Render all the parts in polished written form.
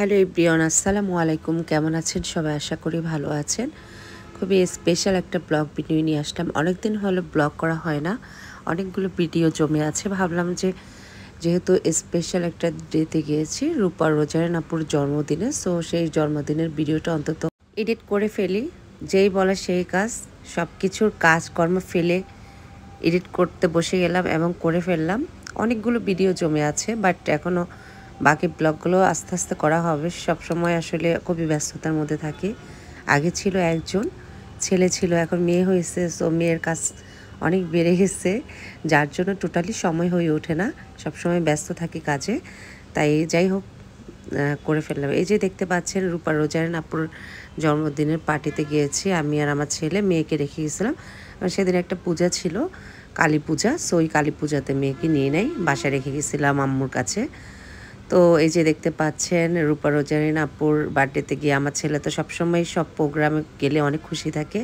Hello everyone, আসসালামু আলাইকুম। কেমন আছেন সবাই? আশা করি ভালো আছেন। খুবই স্পেশাল একটা ব্লগ ভিডিও নিয়ে আসলাম। অনেক দিন হলো ব্লগ করা হয় না, অনেকগুলো ভিডিও জমে আছে। ভাবলাম যে যেহেতু স্পেশাল একটা ডেতে গিয়েছি, রূপা রোজারিন আপুর জন্মদিনে, সো সেই জন্মদিনের ভিডিওটা অন্তত এডিট করে ফেলি। যেই বলা সেই কাজ, সব কিছুর কাজকর্ম ফেলে এডিট করতে বসে গেলাম এবং করে ফেললাম। অনেকগুলো ভিডিও জমে আছে, বাট এখনও বাকি ব্লগগুলো আস্তে আস্তে করা হবে। সব সময় আসলে খুবই ব্যস্ততার মধ্যে থাকি। আগে ছিল একজন ছেলে ছিল, এখন মেয়ে হয়েছে, সো মেয়ের কাজ অনেক বেড়ে গেছে, যার জন্য টোটালি সময় হয়ে ওঠে না। সবসময় ব্যস্ত থাকি কাজে। তাই যাই হোক, করে ফেললাম। এই যে দেখতে পাচ্ছেন, রূপা রোজারিন আপুর জন্মদিনের পার্টিতে গিয়েছি আমি আর আমার ছেলে। মেয়েকে রেখে গেছিলাম, সেদিন একটা পূজা ছিল, কালী পূজা। সো ওই কালী পূজাতে মেয়েকে নিয়ে নেই, বাসায় রেখে গেছিলাম আম্মুর কাছে। তো এই যে দেখতে পাচ্ছেন, রূপা রোজারিন আপুর বার্থডেতে গিয়ে আমার ছেলে তো সবসময় সব প্রোগ্রামে গেলে অনেক খুশি থাকে।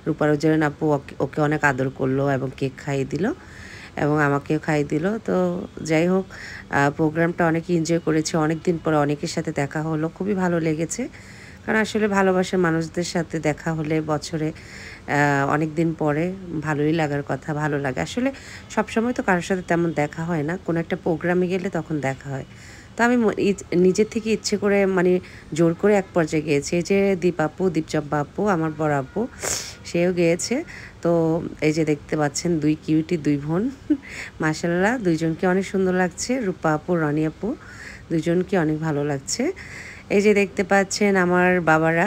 রূপা রোজারিন আপু ওকে অনেক আদর করলো এবং কেক খাইয়ে দিল এবং আমাকেও খাইয়ে দিল। তো যাই হোক, প্রোগ্রামটা অনেক এনজয় করেছি। অনেক দিন পরে অনেকের সাথে দেখা হলো, খুবই ভালো লেগেছে। কারণ আসলে ভালোবাসার মানুষদের সাথে দেখা হলে বছরে অনেক দিন পরে ভালোই লাগার কথা, ভালো লাগে। আসলে সবসময় তো কারোর সাথে তেমন দেখা হয় না, কোনো একটা প্রোগ্রামে গেলে তখন দেখা হয়। তো আমি নিজের থেকে ইচ্ছে করে, মানে জোর করে এক পর্যায়ে গিয়েছি। এই যে দীপচম্পা আপু, আমার বড় আপু, সেও গিয়েছে। তো এই যে দেখতে পাচ্ছেন, দুই কিউটি দুই বোন, মাশাআল্লাহ দুইজনকে অনেক সুন্দর লাগছে। রূপা আপু, রনি আপু, দুজনকে অনেক ভালো লাগছে। এই যে দেখতে পাচ্ছেন আমার বাবারা,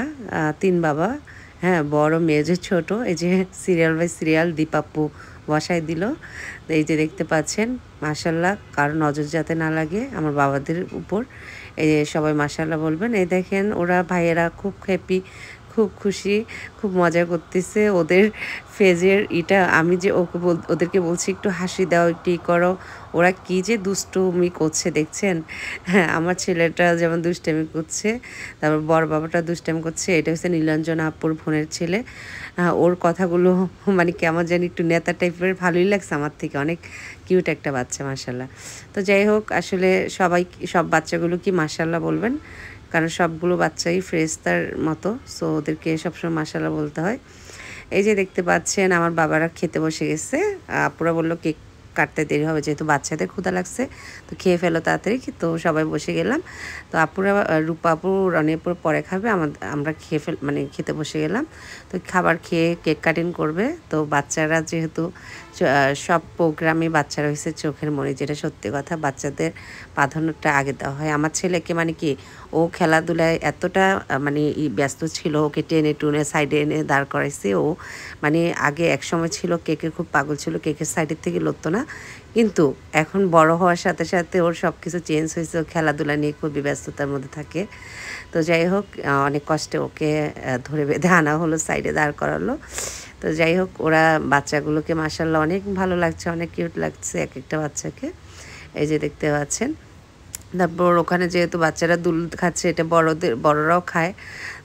তিন বাবা, হ্যাঁ, বড়, মেজো, ছোট। এই যে সিরিয়াল বাই সিরিয়াল দীপাপ্পু বসায় দিল। এই যে দেখতে পাচ্ছেন, মাশাল্লাহ, কারো নজর যাতে না লাগে আমার বাবাদের উপর। এই যে সবাই মাশাল্লাহ বলবেন। এই দেখেন, ওরা ভাইয়েরা খুব হ্যাপি, খুব খুশি, খুব মজা করতেছে। ওদের ফেজের আমি যে ওদেরকে বলছি একটু হাসি দাও, একটু করো, ওরা কী যে দুষ্টুমি করছে দেখছেন। হ্যাঁ, আমার ছেলেটা যেমন দুষ্টামি করছে, তারপর বড় বাবাটা দুষ্টামি করছে। এটা হচ্ছে নীলাঞ্জনা আপুর বোনের ছেলে। ওর কথাগুলো মানে কেমন জানি একটু নেতা টাইপের, ভালোই লাগছে আমার থেকে। অনেক কিউট একটা বাচ্চা, মাশাল্লাহ। তো যাই হোক, আসলে সব বাচ্চাগুলো কি মাশাল্লাহ বলবেন, কারণ সবগুলো বাচ্চাই ফ্রেস্তার মতো। সো ওদেরকে সবসময় মাশাল্লাহ বলতে হয়। এই যে দেখতে পাচ্ছেন, আমার বাবারা খেতে বসে গেছে। আপুরা বললো কেক কাটতে দেরি হবে, যেহেতু বাচ্চাদের ক্ষুধা লাগছে, তো খেয়ে ফেলো তাড়াতাড়ি। তো সবাই বসে গেলাম। তো আপুরা, রূপা আপু, রনি আপুর পরে খাবে, আমরা মানে খেতে বসে গেলাম। তো খাবার খেয়ে কেক কাটিং করবে। তো বাচ্চারা যেহেতু সব প্রোগ্রামে বাচ্চারা হয়েছে চোখের মণি, যেটা সত্যি কথা। বাচ্চাদের প্রাধান্যটা আগে দেওয়া হয়। আমার ছেলেকে মানে কি, ও খেলাধুলায় এতটা মানে ব্যস্ত ছিল, ওকে টেনে টুনে সাইডে এনে দাঁড় করাইছে। ও মানে আগে এক সময় ছিল কেকের খুব পাগল ছিল, কেকের সাইডের থেকে লড়তো না, কিন্তু এখন বড় হওয়ার সাথে সাথে ওর সব কিছু চেঞ্জ হয়েছে। ও খেলাধুলা নিয়ে খুবই ব্যস্ততার মধ্যে থাকে। তো যাই হোক, অনেক কষ্টে ওকে ধরে বেঁধে আনা হলো, সাইডে দাঁড় করালো। তো যাই হোক, ওরা বাচ্চাগুলোকে মাশাআল্লাহ অনেক ভালো লাগছে, অনেক কিউট লাগছে এক একটা বাচ্চাকে। এই যে দেখতে পাচ্ছেন। তারপর ওখানে যেহেতু বাচ্চারা দুল খাচ্ছে, এটা বড়রাও খায়।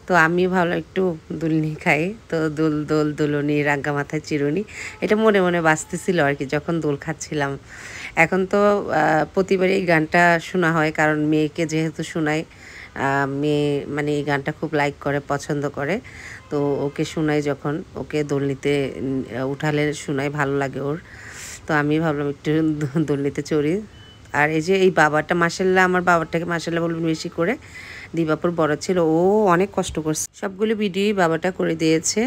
তো আমি ভালো একটু দুলনি খাই। তো দুলনি, রাঙ্গা মাথায় চিরুনি, এটা মনে মনে বাজতেছিল আর কি যখন দোল খাচ্ছিলাম। এখন তো প্রতিবারই এই গানটা শোনা হয়, কারণ মেয়েকে যেহেতু শোনাই। মেয়ে মানে এই গানটা খুব লাইক করে, পছন্দ করে। তো ওকে শোনাই, যখন ওকে দোলনিতে উঠালে শোনাই, ভালো লাগে ওর। তো আমি ভাবলাম একটু দোলনিতে চড়ি। আর এই যে এই বাবাটা, মাশাল্লাহ, আমার বাবাটাকে মাশাল্লাহ বলবেন বেশি করে। দীপাপুর বড় ছিল, ও অনেক কষ্ট করছে, সবগুলো ভিডিওই বাবাটা করে দিয়েছে।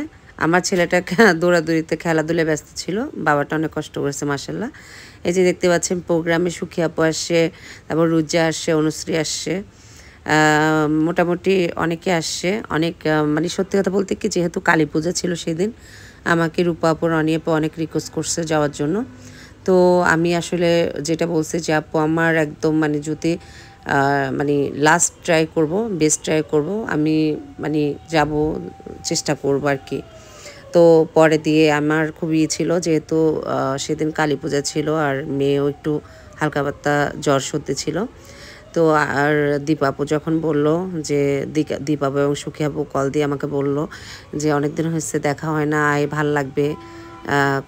আমার ছেলেটা দৌড়াদৌড়িতে খেলাধুলায় ব্যস্ত ছিল, বাবাটা অনেক কষ্ট করেছে মাশাল্লাহ। এই যে দেখতে পাচ্ছেন, প্রোগ্রামে সুখী আপু আসছে, তারপর রুজা আসছে, অনুশ্রী আসছে, মোটামুটি অনেকে আসছে। অনেক মানে সত্যি কথা বলতে কি, যেহেতু কালী পূজা ছিল সেদিন, আমাকে রূপা আপু, রনি আপু অনেক রিকোয়েস্ট করছে যাওয়ার জন্য। তো আমি আসলে যেটা বলছি যে, আপু আমার একদম মানে যদি মানে লাস্ট ট্রাই করব, বেস্ট ট্রাই করব, আমি মানে যাব, চেষ্টা করব আর কি। তো পরে দিয়ে আমার খুব ছিল, যেহেতু সেদিন কালী পূজা ছিল আর মেয়েও একটু হালকা পাতলা জ্বর সর্দি ছিল। তো আর দীপাপু যখন বলল যে, দীপাপু এবং সুখী আপু কল দিয়ে আমাকে বলল যে অনেক দিন হয়েছে দেখা হয় না, আয় ভাল লাগবে,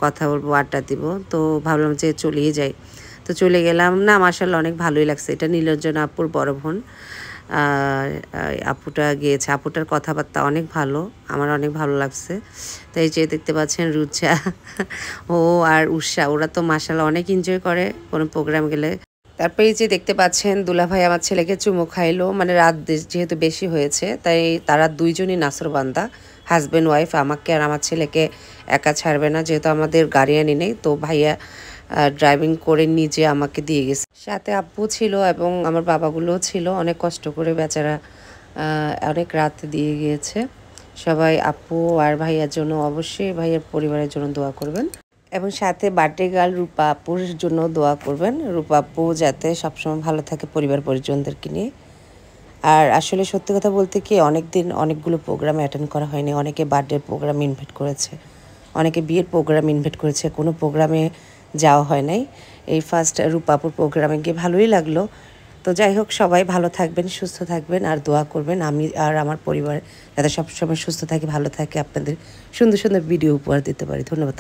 কথা বলবো, আড্ডা দিব। তো ভাবলাম যে চলেই যাই। তো চলে গেলাম। না, মাশাআল্লাহ অনেক ভালোই লাগছে। এটা নীলাঞ্জনা আপুর বড় বোন। আপুটা গিয়েছে। আপুটার কথাবার্তা অনেক ভালো, আমার অনেক ভালো লাগছে। তাই যে দেখতে পাচ্ছেন রুচা ও আর উষা, ওরা তো মাশাআল্লাহ অনেক এনজয় করে কোনো প্রোগ্রাম গেলে। তারপরে এই যে দেখতে পাচ্ছেন দুলাভাই আমার ছেলেকে চুমু খাইলো, মানে রাত যেহেতু বেশি হয়েছে তাই তারা দুইজনই নাসরবান্দা, হাজব্যান্ড ওয়াইফ। আমাকে আর আমার ছেলেকে একা ছাড়বে না, যেহেতু আমাদের গাড়িয়ানি নেই, তো ভাইয়া ড্রাইভিং করে নিজে আমাকে দিয়ে গেছে। সাথে আব্বু ছিল এবং আমার বাবাগুলোও ছিল, অনেক কষ্ট করে বেচারা অনেক রাত দিয়ে গিয়েছে। সবাই আপু আর ভাইয়ার জন্য, অবশ্যই ভাইয়ার পরিবারের জন্য দোয়া করবেন এবং সাথে বার্থডে গার্ল রূপা আপুর জন্য দোয়া করবেন। রূপা আপু যাতে সবসময় ভালো থাকে পরিবার পরিজনদেরকে নিয়ে। আর আসলে সত্যি কথা বলতে কি, অনেক দিন অনেকগুলো প্রোগ্রাম অ্যাটেন্ড করা হয়নি। অনেকে বার্থডে প্রোগ্রাম ইনভাইট করেছে, অনেকে বিয়ের প্রোগ্রাম ইনভাইট করেছে, কোনো প্রোগ্রামে যাওয়া হয় নাই। এই ফার্স্ট রূপাপুর প্রোগ্রামে গিয়ে ভালোই লাগলো। তো যাই হোক, সবাই ভালো থাকবেন, সুস্থ থাকবেন আর দোয়া করবেন আমি আর আমার পরিবার যাতে সবসময় সুস্থ থাকে, ভালো থাকে, আপনাদের সুন্দর সুন্দর ভিডিও উপহার দিতে পারি। ধন্যবাদ।